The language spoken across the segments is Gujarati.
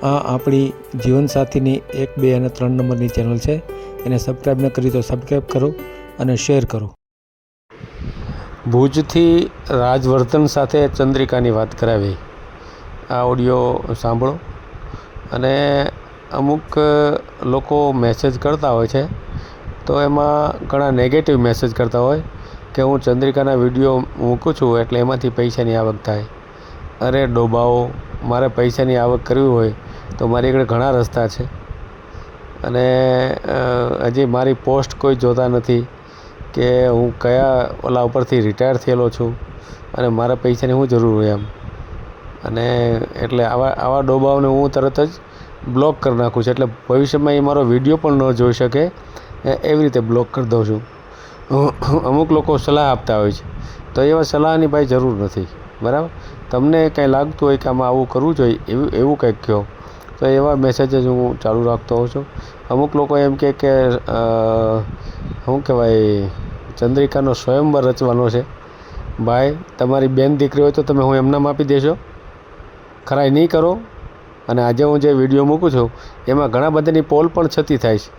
આ આપણી જીવનસાથીની 1, 2 અને 3 નંબરની ચેનલ છે. એને સબસ્ક્રાઈબ ન કરી તો સબસ્ક્રાઈબ કરો અને શેર કરો. ભુજથી રાજવર્ધન સાથે ચંદ્રિકાની વાત કરાવી. આ ઓડિયો સાંભળો. અને અમુક લોકો મેસેજ કરતા હોય છે તો એમાં ઘણા નેગેટિવ મેસેજ કરતા હોય કે હું ચંદ્રિકાના વિડીયો મૂકું છું એટલે એમાંથી પૈસાની આવક થાય. અરે ડોબાઓ, મારે પૈસાની આવક કરવી હોય તો મારી આગળ ઘણા રસ્તા છે. અને હજી મારી પોસ્ટ કોઈ જોતા નથી કે હું કયા ઓલા ઉપરથી રિટાયર થયેલો છું અને મારા પૈસાની શું જરૂર હોય એમ. અને એટલે આવા ડોબાઓને હું તરત જ બ્લોક કરી નાખું છું. એટલે ભવિષ્યમાં એ મારો વિડીયો પણ ન જોઈ શકે એવી રીતે બ્લોક કરી દઉં છું. અમુક લોકો સલાહ આપતા હોય છે તો એવા સલાહની ભાઈ જરૂર નથી. બરાબર? તમને કંઈ લાગતું હોય કે આમાં આવું કરવું જોઈએ એવું કંઈક કહો તો એવા મેસેજ જ હું ચાલુ રાખતો હોઉં છું. અમુક લોકો એમ કહે કે શું કહેવાય, ચંદ્રિકાનો સ્વયંવર રચવાનો છે. ભાઈ, તમારી બેન દીકરી હોય તો તમે હું એમનામ આપી દેશો? ખરાઈ નહીં કરો. અને આજે હું જે વિડીયો મૂકું છું એમાં ઘણા બધાની પોલ પણ છતી થાય છે.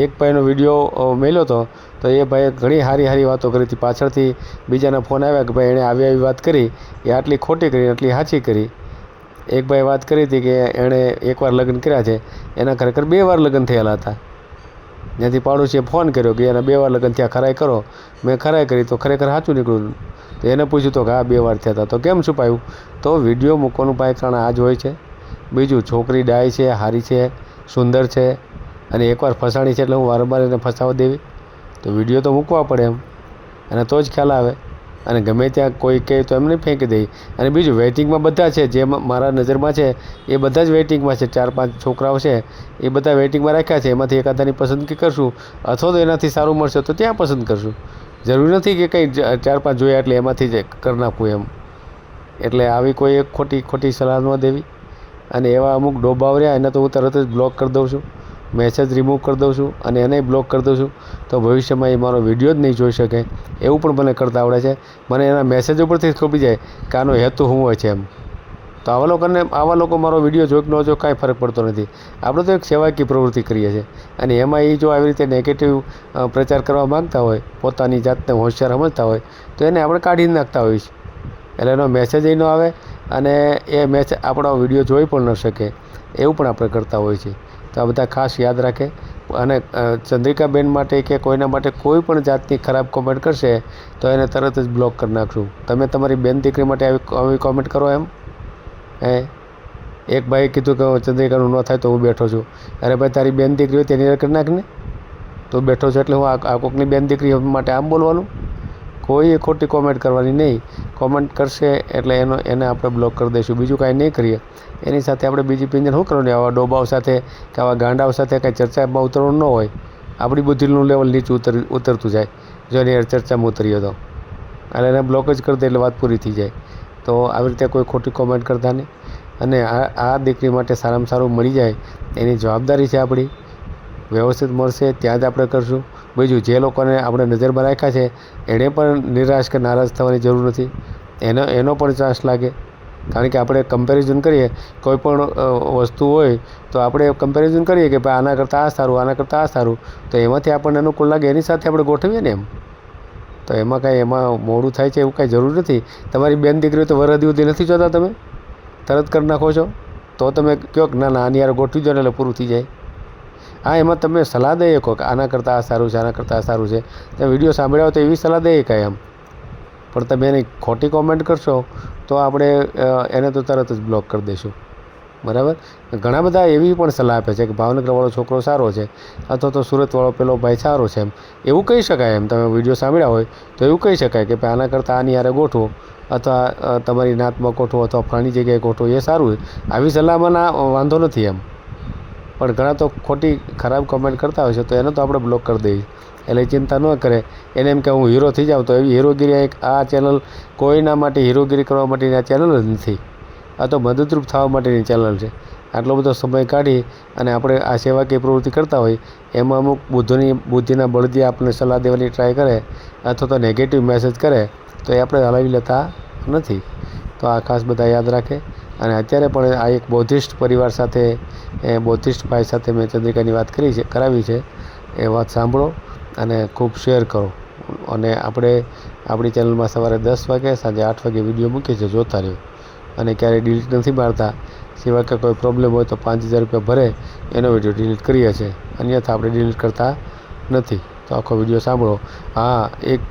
એક ભાઈનો વિડીયો મેલ્યો હતો તો એ ભાઈએ ઘણી સારી વાતો કરી હતી. પાછળથી બીજાના ફોન આવ્યા કે ભાઈ એણે આવી વાત કરી, એ આટલી ખોટી કરી, આટલી સાચી કરી. એક ભાઈ વાત કરી હતી કે એણે એકવાર લગ્ન કર્યા છે, એના ખરેખર 2 વાર લગ્ન થયેલા હતા. જ્યાંથી પાડોશીએ ફોન કર્યો કે એના 2 વાર લગ્ન થયા, ખરાઈ કરો. મેં ખરાઈ કરી તો ખરેખર સાચું નીકળ્યું. તો એને પૂછ્યું તો કે હા 2 વાર થયા હતા. તો કેમ છુપાયું? તો વિડીયો મૂકવાનું પાય કારણ આ જ હોય છે. બીજું, છોકરી ડાય છે, સારી છે, સુંદર છે અને એકવાર ફસાણી છે એટલે હું વારંવાર એને ફસાવા દેવી? તો વિડીયો તો મૂકવા પડે એમ, અને તો જ ખ્યાલ આવે. અને ગમે ત્યાં કોઈ કહે તો એમને ફેંકી દઈ. અને બીજું, વેઇટિંગમાં બધા છે, જે મારા નજરમાં છે એ બધા જ વેઇટિંગમાં છે. 4-5 છોકરાઓ છે એ બધા વેઇટિંગમાં રાખ્યા છે. એમાંથી એકાદાની પસંદગી કરશું, અથવા તો એનાથી સારું મળશે તો ત્યાં પસંદ કરશું. જરૂરી નથી કે કંઈ 4-5 જોયા એટલે એમાંથી જ કરી નાખવું એમ. એટલે આવી કોઈ એક ખોટી સલાહ ન દેવી. અને એવા અમુક ડોબાવ રહ્યા એને તો હું તરત જ બ્લોક કરી દઉં છું, મેસેજ રિમૂવ કરી દઉં છું અને એને બ્લોક કરી દઉં છું. તો ભવિષ્યમાં એ મારો વિડીયો જ નહીં જોઈ શકે. એવું પણ મને કરતા આવડે છે. મને એના મેસેજ ઉપરથી જ ખબર જાય કે આનો હેતુ શું હોય છે એમ. તો આવા લોકો મારો વિડીયો જો કે ન જો કાંઈ ફરક પડતો નથી. આપણે તો એક સેવાકીય પ્રવૃત્તિ કરીએ છીએ. અને એમાં એ જો આવી રીતે નેગેટિવ પ્રચાર કરવા માગતા હોય, પોતાની જાતને હોશિયાર સમજતા હોય તો એને આપણે કાઢી નાખતા હોઈએ છીએ. એટલે એનો મેસેજ ન આવે અને એ મેસેજ આપણો વિડીયો જોઈ પણ ન શકે. એવું પણ આપણે કરતા હોઈએ છીએ. તો આ બધા ખાસ યાદ રાખે. અને ચંદ્રિકાબેન માટે કે કોઈના માટે કોઈ પણ જાતની ખરાબ કોમેન્ટ કરશે તો એને તરત જ બ્લોક કરી નાખશું. તમે તમારી બેન દીકરી માટે આવી કોમેન્ટ કરો એમ? એક ભાઈએ કીધું કે ચંદ્રિકાનું ન થાય તો હું બેઠો છું. અરે ભાઈ, તારી બેન દીકરી હોય તેની કરી નાખને. તો બેઠો છું એટલે હું આ કોકની બેન દીકરી માટે આમ બોલવાનું? કોઈ ખોટી કોમેન્ટ કરવાની નહીં. કોમેન્ટ કરશે એટલે એને આપણે બ્લોક કરી દઈશું. બીજું કાંઈ નહીં કરીએ. એની સાથે આપણે બીજી પિંજર શું કરવાની? આવા ડોબાઓ સાથે કે આવા ગાંડાઓ સાથે કાંઈ ચર્ચામાં ઉતરવાનું ન હોય. આપણી બુદ્ધિનું લેવલ નીચું ઉતરતું જાય જો એની ચર્ચામાં ઉતરીએ તો. અને એને બ્લોક જ કરી દે એટલે વાત પૂરી થઈ જાય. તો આવી રીતે કોઈ ખોટી કોમેન્ટ કરતા નહીં. અને આ દીકરી માટે સારામાં સારું મળી જાય એની જવાબદારી છે આપણી. વ્યવસ્થિત મળશે ત્યાં જ આપણે કરશું. બીજું, જે લોકોને આપણે નજરમાં રાખ્યા છે એણે પણ નિરાશ કે નારાજ થવાની જરૂર નથી. એનો પણ ચાન્સ લાગે. કારણ કે આપણે કમ્પેરિઝન કરીએ કોઈ પણ વસ્તુ હોય તો આપણે કમ્પેરિઝન કરીએ કે ભાઈ આના કરતાં આ સારું, આના કરતાં આ સારું. તો એમાંથી આપણને અનુકૂળ લાગે એની સાથે આપણે ગોઠવીએ ને એમ. તો એમાં મોડું થાય છે એવું કાંઈ જરૂર નથી. તમારી બેન દીકરીઓ તો વરદી સુધી નથી જોતા, તમે તરત કરી નાખો છો. તો તમે કહો કે ના આની યાર ગોઠવી દો ને એટલે પૂરું થઈ જાય. હા, એમાં તમે સલાહ દઈ શકો કે આના કરતાં આ સારું છે, આના કરતાં આ સારું છે. તમે વિડીયો સાંભળ્યા હોય તો એવી સલાહ દઈ શકાય એમ. પણ તમે એની ખોટી કોમેન્ટ કરશો તો આપણે એને તો તરત જ બ્લોક કરી દઈશું. બરાબર? ઘણા બધા એવી પણ સલાહ આપે છે કે ભાવનગરવાળો છોકરો સારો છે અથવા તો સુરતવાળો પેલો ભાઈ સારો છે એમ. એવું કહી શકાય એમ. તમે વિડીયો સાંભળ્યા હોય તો એવું કહી શકાય કે ભાઈ આના કરતાં આની યારે ગોઠવો, અથવા તમારી નાતમાં ગોઠવો, અથવા ફલાણી જગ્યાએ ગોઠવો, એ સારું. આવી સલાહમાં વાંધો નથી એમ. પણ ઘણા તો ખોટી ખરાબ કોમેન્ટ કરતા હોય છે તો એને તો આપણે બ્લોક કરી દઈએ. એટલે ચિંતા ન કરે. એને એમ કે હું હીરો થઈ જાઉં. તો એવી હીરોગીરી આ ચેનલ કોઈના માટે હીરોગીરી કરવા માટેની આ ચેનલ જ નથી. આ તો મદદરૂપ થવા માટેની ચેનલ છે. આટલો બધો સમય કાઢી અને આપણે આ સેવાકીય પ્રવૃત્તિ કરતા હોય એમાં અમુક બુદ્ધિના બળદી આપણને સલાહ દેવાની ટ્રાય કરે અથવા તો નેગેટિવ મેસેજ કરે તો એ આપણે હલાવી લેતા નથી. તો આ ખાસ બધા યાદ રાખે. અને અત્યારે પણ આ એક બૌદ્ધિસ્ટ પરિવાર સાથે બૌદ્ધિસ્ટ ભાઈ સાથે મેં ચંદ્રિકાની વાત કરાવી છે. એ વાત સાંભળો અને ખૂબ શેર કરો. અને આપણે આપણી ચેનલમાં સવારે 10 વાગે સાંજે 8 વાગે વિડીયો મૂકીએ છીએ, જોતા રહ્યો. અને ક્યારેય ડિલીટ નથી મારતા, સિવાય કે કોઈ પ્રોબ્લેમ હોય તો 5,000 રૂપિયા ભરે એનો વિડીયો ડિલીટ કરીએ છીએ, અન્યથા આપણે ડિલીટ કરતા નથી. તો આખો વિડીયો સાંભળો. હા, એક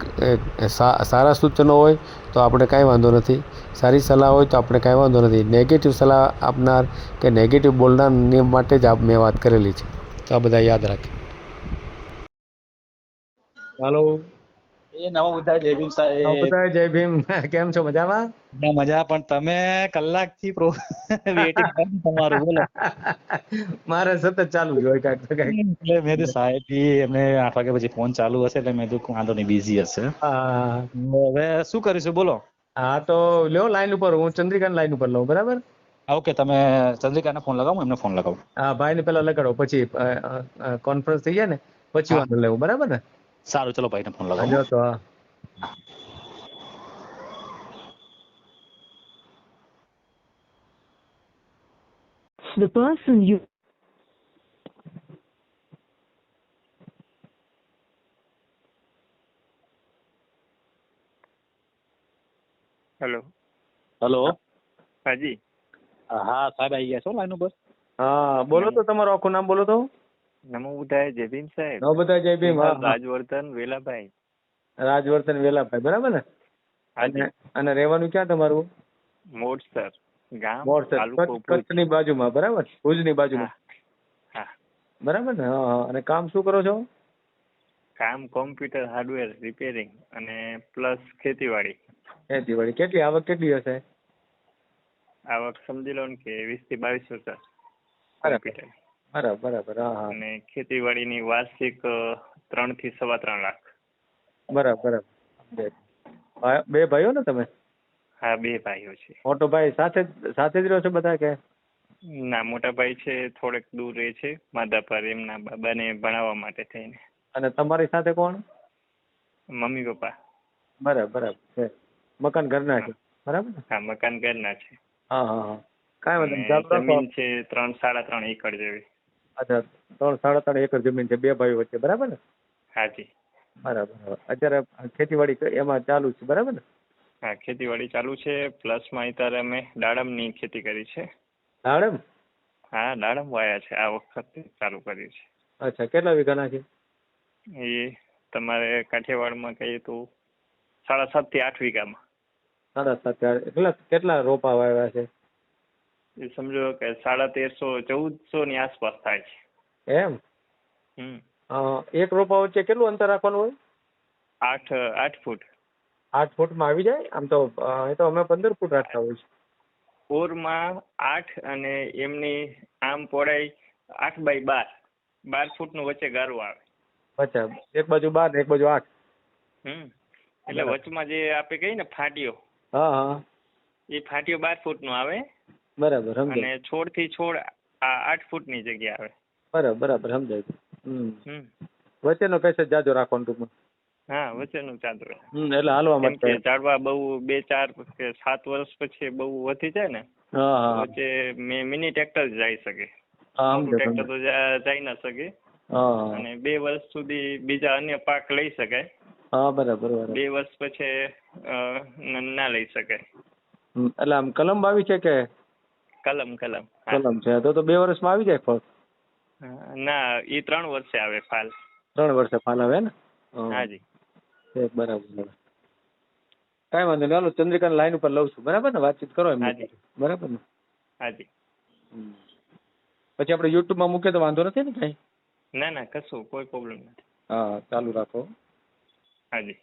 સારા સૂચનો હોય તો આપણે કાંઈ વાંધો નથી, સારી સલાહ હોય તો આપણે કાંઈ વાંધો નથી. નેગેટિવ સલાહ આપનાર કે નેગેટિવ બોલનારને માટે જ મેં વાત કરેલી છે. તો આ બધા યાદ રાખે. હાલો, એ નવો બધા જય ભીમ સાહેબ. બધા જય ભીમ. કેમ છો? મજામાં? મજા. પણ તમે કલાકથી વેટિંગ તમારું, બોલો. મારે સતત ચાલુ જ હોય કાંઈક તો કાંઈક. એટલે મેં કીધું સાહેબ બી એમને 8 વાગ્યા પછી ફોન ચાલુ હશે એટલે મેં કીધું વાંધો નહીં, બિઝી હશે. હા, હવે શું કરીશું, બોલો. હા તો લ્યો લાઈન ઉપર, હું ચંદ્રિકાને લાઈન ઉપર લઉં, બરાબર? ઓકે, તમે ચંદ્રિકાને ફોન લગાવો, એમને ફોન લગાવો. હા, ભાઈને પેલા લગાડો, પછી કોન્ફરન્સ થઈ જાય ને પછી વાંધો લેવું, બરાબર ને? સારું, ચલો ભાઈને ફોન લગાવો. જો તો હા. The person you hello. Hello. હાજી. હા સાહેબ, આવી ગયા છો લાઈન ઉપર? હા, બોલો તો તમારું આખું નામ બોલો તો. નમો બુદ્ધાય, જય ભીમ સાહેબ. નવ બધા જય ભીમ. હા, રાજવર્ધન વેલાભાઈ. રાજવર્ધન વેલાભાઈ, બરાબર ને? હાજી. અને રહેવાનું ક્યાં તમારું? મોડસર ગામ, મોરસર, તાલુકો ભુજ. કચ્છની બાજુમાં, બરાબર? ભુજની બાજુમાં, હા. બરાબર ને? હા. અને કામ શું કરો છો? કામ કોમ્પ્યુટર હાર્ડવેર રિપેરિંગ અને પ્લસ ખેતીવાડી. ખેતીવાડી. કેટલી આવક કેટલી હશે? આવક સમજી લો ને કે 20 થી 22,000 બરાબર. કોમ્પ્યુટર. બરાબર. હા. અને ખેતીવાડીની વાર્ષિક 3 થી 3.25 લાખ. બરાબર. બે ભાઈઓ ને તમે? હા, 2 ભાઈઓ છે. મોટો ભાઈ સાથે જ રહ્યો છો બધા કે? ના, મોટા ભાઈ છે થોડેક દૂર રહે છે માધાપર, એમના બાબાને ભણાવવા માટે થઈને. અને તમારી સાથે કોણ? Mummy papa. બરાબર છે. મકાન ઘરના છે, બરાબર ને? હા, મકાન ઘરના છે. હા. કાંઈ વાંધો નહીં, ચાલુ રાખો. જમીન છે 3-3.5 એકર જેવી. અચ્છા, 3-3.5 એકર જમીન છે બે ભાઈઓ વચ્ચે, બરાબર ને? હાજી. બરાબર. અત્યારે ખેતીવાડી એમાં ચાલુ છે, બરાબર ને? હા, ખેતીવાડી ચાલુ છે. પ્લસમાં અત્યારે અમે દાડમની ખેતી કરી છે. દાડમ? હા, દાડમ વાયા છે, આ વખતે ચાલુ કર્યું છે. અચ્છા, કેટલા વીઘાના છે? એ તમારે કાઠિયાવાડમાં કહીએ તો 7.5 થી 8 વીઘામાં. 7.5. કેટલા રોપા વાવ્યા છે? એ સમજો કે 1350-1400 ની આસપાસ થાય છે. એમ? એક રોપા વચ્ચે કેટલું અંતર રાખવાનું હોય? 8 ફૂટ. 8 ફૂટમાં આવી જાય? આમ તો એ તો અમે 15 ફૂટ રાખતા હોય છે. ઓરમાં 8 અને એમની આમ પહોળાઈ 8x12 ફૂટનું વચ્ચે ગારું આવે. અચ્છા, એક બાજુ 12 એક બાજુ 8. એટલે વચમાં જે આપણે કહીએ ને ફાટીઓ, હા. એ ફાટીઓ 12 ફૂટનો આવે. બરાબર, સમજાય. અને છોડ થી છોડ 8 ફૂટની જગ્યા આવે. બરાબર, સમજાય. વચ્ચેનો કઈ જાજો રાખવાનું ટૂંકમાં. હા, વચ્ચેનું ચાદર. એટલે હાલવા માટે ઝાડવા બહુ 2-4 કે 7 વર્ષ પછી બહુ વધી જાય ને, વચ્ચે મિની ટ્રેક્ટર જઈ શકે. મોટું ટ્રેક્ટર તો જઈ ના શકે. અને 2 વર્ષ સુધી બીજા અન્ય પાક લઈ શકાય. બરાબર. 2 વર્ષ પછી ના લઈ શકાય. એટલે આમ કલમ આવી છે કે? કલમ છે તો 2 વર્ષમાં આવી જાય ફળ? ના, એ 3 વર્ષે આવે ફાલ. 3 વર્ષે ફાલ આવે ને? હાજી. બરાબર. કાંઈ વાંધો નહીં, હાલો ચંદ્રિકાને લાઈન ઉપર લઉં છું, બરાબર ને? વાતચીત કરો એમ. બરાબર ને? હાજી. પછી આપણે યુટ્યુબમાં મૂકીએ તો વાંધો નથી ને કાંઈ? ના, કશું કોઈ પ્રોબ્લેમ નથી. હા, ચાલુ રાખો. હાજી.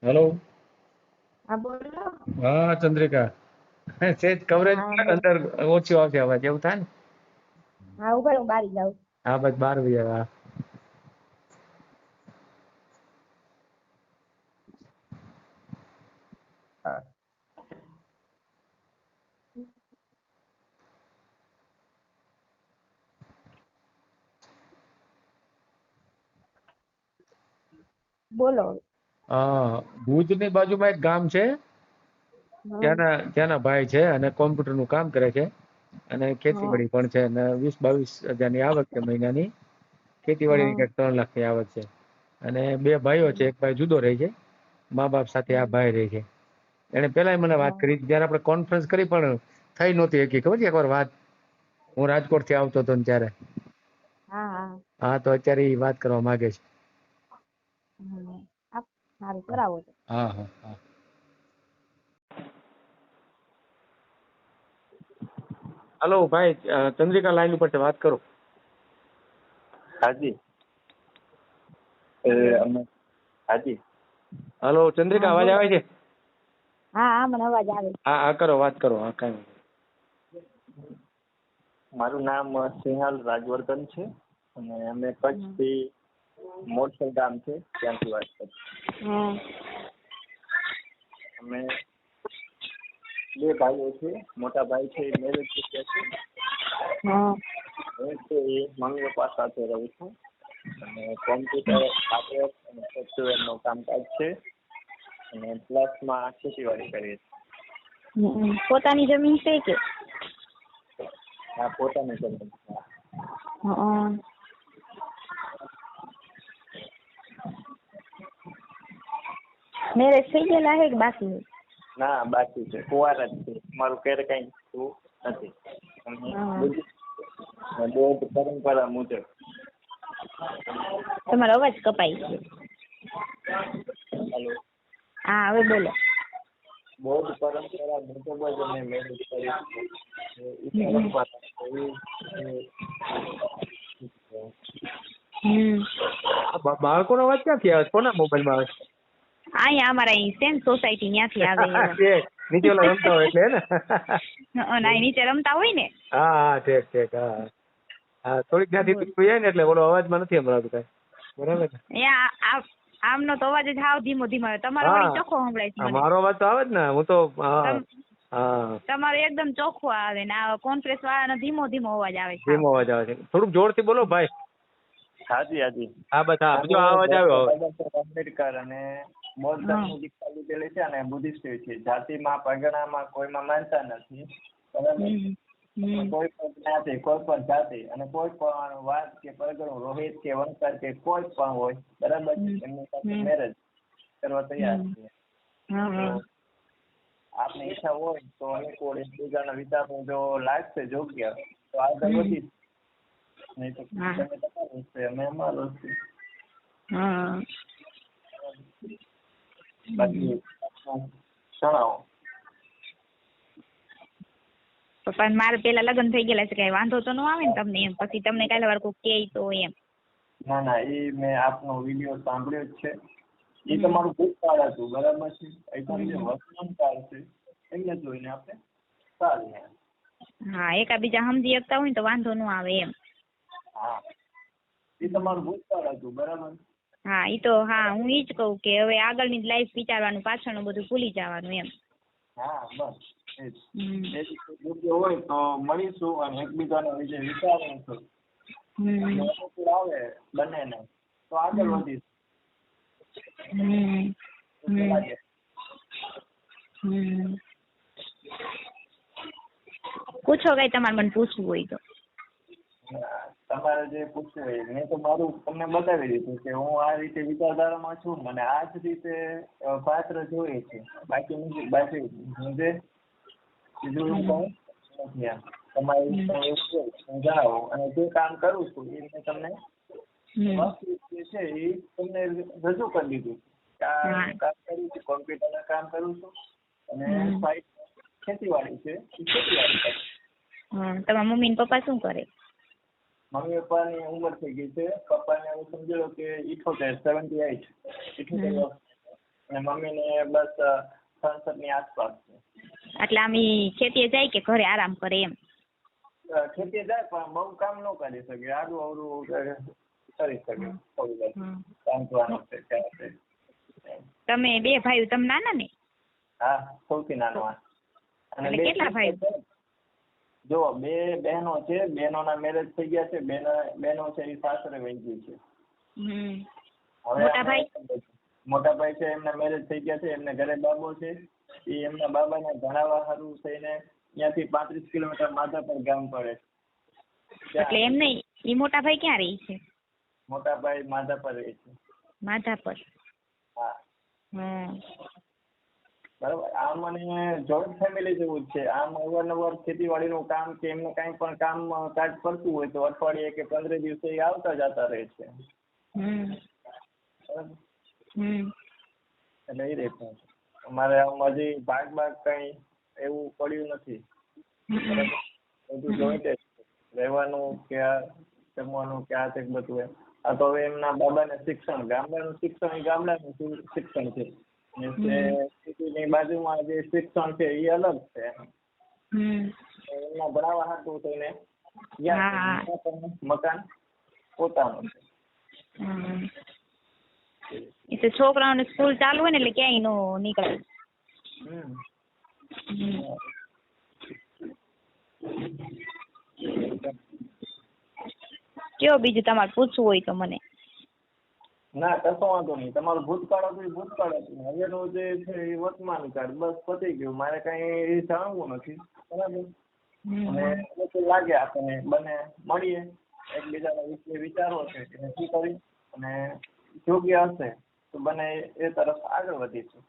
હેલો. હા બોલો. હા ચંદ્રિકા, સેજ કવરેજ અંદર ઓછું આવશે અવાજ, એવું થાય ને? હા ઉભા હું બારી જાઉં. હા બસ 12 વાગ્યા. હા બોલો. ભુજની બાજુમાં એક ગામ છે, ત્યાંના ભાઈ છે અને કોમ્પ્યુટર નું કામ કરે છે અને ખેતીવાડી પણ છે અને 20-22 હજારની આવક છે મહિનાની. ખેતીવાડીની કંઈક 3 લાખની આવક છે અને 2 ભાઈઓ છે, એક ભાઈ જુદો રહે છે, મા બાપ સાથે આ ભાઈ રહે છે. એને પેલા મને વાત કરી જયારે આપણે કોન્ફરન્સ કરી પણ થઈ નહોતી હકી, ખબર છે એકવાર વાત, હું રાજકોટ થી આવતો હતો ને ત્યારે. હા તો અત્યારે એ વાત કરવા માંગે છે. સારું કરાવો. હા હા હા. હલો ભાઈ, ચંદ્રિકા લાઈન ઉપર છે, વાત કરો. હાજી. હાજી. હલો ચંદ્રિકા, અવાજ આવે છે? હા મને અવાજ આવે. હા કરો, વાત કરો. હા કાંઈ મારું નામ સિંહાલ રાજવર્ધન છે અને અમે કચ્છથી મોરસલ ગામ છે ત્યાંથી વાત કરીએ. અમે 2 ભાઈઓ છે, મોટા ભાઈ છે એ મેરેજ થઈ ગયા છે. હું છે એ મમ્મી પપ્પા સાથે રહું છું અને કોમ્પ્યુટર હાર્ડવેર અને સોફ્ટવેરનું કામકાજ છે અને પ્લસમાં ખેતીવાડી કરીએ છીએ. પોતાની જમીન છે કે? હા પોતાની જમીન. મેરેજ થઈ ગયેલા છે કે બાકી? ના બાકી છે, કુંવાર જ છે. મારું ઘેર કઈ થયું નથી. બૌદ્ધ પરંપરા મુજબ. તમારો અવાજ કપાય છે. હેલો. હા હવે બોલો. બૌદ્ધ પરંપરા મુજબ જ અમે મેરેજ કરી. બાળકોનો અવાજ ક્યાંથી આવે? કોના મોબાઈલમાં આવે? અહીંયા અમારા અહીં સેમ સોસાયટી ત્યાંથી આવે. નીચે ઓલા રમતા હોય એટલે ને નીચે રમતા હોય ને. હા ઠીક. હા થોડીક ત્યાંથી દૂર જાય ને એટલે ઓલો અવાજમાં નથી સંભળાતું કઈ. બરાબર ને? આમનો તો અવાજ જ હાવ ધીમો આવે. તમારો વળી ચોખ્ખો સંભળાય છે. મારો અવાજ તો આવે જ ને. હું તો તમારો એકદમ ચોખ્ખો આવે ને આ કોન્ફરન્સ વાળાનો ધીમો અવાજ આવે છે. ધીમો અવાજ આવે છે. થોડુંક જોરથી બોલો ભાઈ. હાજી. હા બસ હા, બીજો અવાજ આવ્યો. આંબેડકર અને બૌદ્ધ ધર્મની દીક્ષા લીધેલી છે અને બુદ્ધિસ્ટ છે. જાતિમાં પગણામાં કોઈમાં માનતા નથી. બરાબર. કોઈ પણ જ્ઞાતિ, કોઈ પણ જાતિ અને કોઈ પણ વાત કે પરગણો, રોહિત કે વંશજ કે કોઈ પણ હોય, બરાબર, એમની સાથે મેરેજ કરવા તૈયાર છે. આપની ઈચ્છા હોય તો અનુકૂળ એકબીજાના વિચારનું જો લાગશે યોગ્ય તો આગળ વધી, નહીં તો તમે તમારું છે અમે અમારું છે. બાકી જણાવો. પણ મારે પેલા લગ્ન થઈ ગયેલા છે, કઈ વાંધો તો ન આવે ને તમને? એમ પછી તમને કાલે વાર કોઈ કે તો એમ. ના એ મેં આપનો વિડીયો સાંભળ્યો જ છે. એ તમારું ભૂતકાળ હતું, બરાબર છે. એકદમ જે વર્તમાનકાળ છે એમને જોઈને આપણે ચાલીએ. હા એકાબીજા સમજી શકતા હોય ને તો વાંધો ન આવે એમ. હા એ તમારું ભૂતકાળ હતું, બરાબર. હા ઈ તો હા હું ઈ જ કહું કે હવે આગળની લાઈફ વિચારવાનું, પાછળનું બધું ભૂલી જવાનું એમ. હા બસ એ યોગ્ય હોય તો મળીશું અને એકબીજાના વિશે વિચારીશું. અનુકૂળ આવે બંનેને તો આગળ વધીશું. પૂછો કઈ તમારે મને પૂછવું હોય તો. તમારે જે પૂછવું હોય મેં તો મારું તમને બતાવી દીધું કે હું આ રીતે વિચારધારામાં છું, મને આ જ રીતે પાત્ર જોઈએ છે. બાકી હું જે બીજું એવું કહું નથી. એમ તમારે જણાવો અને જે કામ કરું છું એ મેં તમને જે છે એ તમને રજૂ કરી દીધું. કામ કરું છું, કોમ્પ્યુટરના કામ કરું છું અને સાઈડ ખેતીવાડી છે. તમારા મમ્મી ને પપ્પા શું કરે? મમ્મી પપ્પાની ઉંમર થઈ ગઈ છે. પપ્પાને એવું સમજી લો કે 78 વર્ષ અને મમ્મીને બસ 66 ની આસપાસ છે. એટલે આમ ઈ ખેતીએ જાય કે ઘરે આરામ કરે એમ? ખેતીએ જાય પણ બહુ કામ ન કરી શકે, આડું અવળું કરી શકે. સાંભળવાનું છે ક્યાં છે. તમે બે ભાઈઓ, તમે નાના ને? હા, સૌથી નાનો આ. અને એટલે કેટલા ભાઈઓ? જો 2 બહેનો છે, બહેનોના મેરેજ થઈ ગયા છે, બહેનો છે એ સાસરે વહી ગઈ છે. મોટા ભાઈ? મોટા ભાઈ છે એમના મેરેજ થઈ ગયા છે, એમને ઘરે બાબો છે, એ એમના બાબાને ભણાવવા સારું થઈને ત્યાંથી 35 કિલોમીટર માધાપર ગામ પડે. એટલે એમ નહીં, ઈ મોટા ભાઈ ક્યાં રહે છે? મોટા ભાઈ માધાપર રહે છે. માધાપર? હા. બરાબર. આમ અને જોઈન્ટ ફેમિલી જેવું જ છે. આમ અવારનવાર ખેતીવાડીનું કામ કે એમને કાંઈ પણ કામ કાજ કરતું હોય તો અઠવાડિયે કે 15 દિવસે એ આવતા જતા રહે છે. બરાબર. એટલે એ રીતનું અમારે આમ હજી ભાગ કઈ એવું પડ્યું નથી. બધું જોઈન્ટ જ રહેવાનું કે જમવાનું કે આ છે બધું એમ. આ તો હવે એમના બાબાને શિક્ષણ, ગામડાનું શિક્ષણ એ ગામડાનું શિક્ષણ છે. સિટીની બાજુમાં જે શિક્ષણ છે એ અલગ છે. એમના ભણાવવા હાટું થઈને મકાન પોતાનું છે. એટલે છોકરાઓને સ્કૂલ ચાલુ હોય ને એટલે ક્યાંય નો નીકળે. કયો બીજું તમારે પૂછવું હોય તો મને? ના, કશો વાંધો નહીં. તમારું ભૂતકાળ હતું ભૂતકાળ હતું, હવેનું જે છે એ વર્તમાન કાળ, બસ પતી ગયું. મારે કઈ જાણવું નથી. બરાબર. અને લાગે આપણને બંને મળીએ, એકબીજાના વિશે વિચારો છે કે નક્કી કરી અને યોગ્ય હશે તો બને એ તરફ આગળ વધીશું.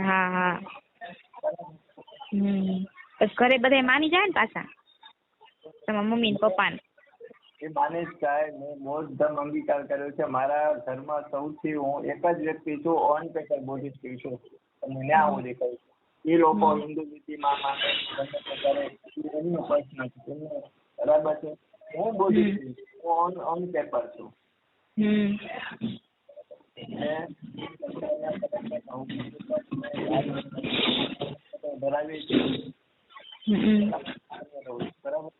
હા. બસ ઘરે બધા માની જાય ને પાછા તમારા મમ્મી ને પપ્પા ને? એ માની જ જાય. મેં બૌદ્ધ ધર્મ અંગીકાર કર્યો છે. મારા ઘરમાં સૌથી હું એક જ વ્યક્તિ છું, અનપેકર બૌદ્ધિસ્ટ છું. તમને ન્યા સુધી કહું છું. એ લોકો હિન્દુ નીતિમાં માને એમનો પ્રશ્ન છે. બરાબર છે. હું બૌદ્ધિસ્ટ છું, હું અનપેપર છું. ધરાવી છે. બરાબર.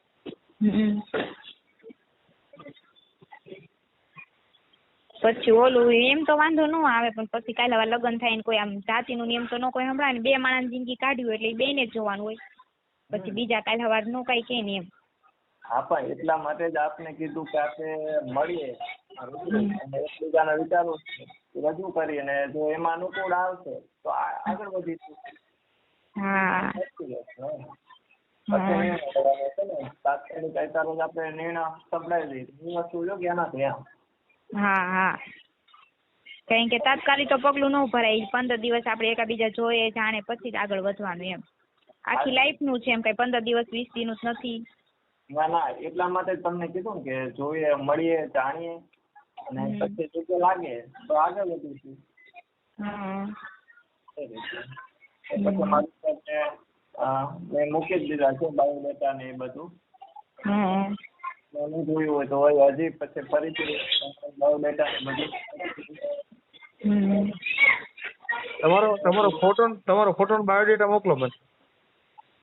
પછી ઓલું એમ તો વાંધો ન આવે, પણ પછી કાલે લગ્ન થાય ને કોઈ આમ જાતિનું નિયમ તો ન કોઈ સંભળાય ને, બે માણસ જિંદગી કાઢી હોય એટલે એ બેને જ જોવાનું હોય. પછી બીજા કાલે સવાર નો કઈ કે ને એમ. હા, પણ એટલા માટે જ આપને કીધું કે આપણે મળીએ અને એકબીજાના વિચારો રજૂ કરીએ અને જો એમાં અનુકૂળ આવશે તો આગળ વધીશું. હા. તાત્કાલિક વિચારો જ આપણે નિર્ણય સંભળાવી દઈએ. વસ્તુ યોગ્ય નથી એમ. હા. કારણ કે તાત્કાલિક તો પગલું ન ભરાય. 15 દિવસ આપણે એકાબીજા જોઈએ જાણે પછી જ આગળ વધવાનું એમ. આખી લાઈફ નું છે એમ, કઈ 15 દિવસ 20 દિનનું નથી. ના, એટલા માટે જ તમને કીધું ને કે જોઈએ, મળીએ, જાણીએ અને પછી જો લાગે તો આગળ વધીશું. પછી મારી સાથે મેં મૂકી જ દીધા છે બાયોડેટા ને એ બધું. નહીં જોયું હોય તો હજી પછી ફરીથી બાયોડેટા ને બધું. તમારો ફોટો બાયોડેટા મોકલો મને.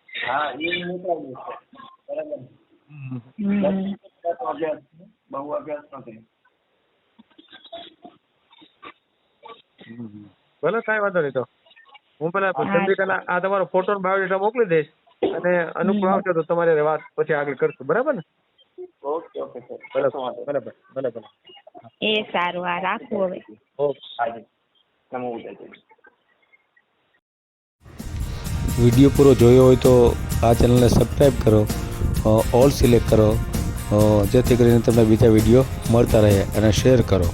હા, એ મોકલાવ્યું છે. બરાબર. બહુ અભ્યાસ નથી. ભલે કાંઈ વાંધો નહીં. તો હું પેલા ચંદ્રિકાના આ તમારો ફોટો બાયોડેટા મોકલી દઈશ અને અનુકૂળ આવશે તો તમારે વાત પછી આગળ કરશું. બરાબર ને? Okay sir. ભલે. એ સારું. આ રાખવું હવે. ઓકે. નમો બુદ્ધાય. વિડીયો પૂરો જોયો હોય તો આ ચેનલને સબસ્ક્રાઈબ કરો, ઓલ સિલેક્ટ કરો, જેથી કરીને તમને બીજા વિડીયો મળતા રહે, અને શેર કરો.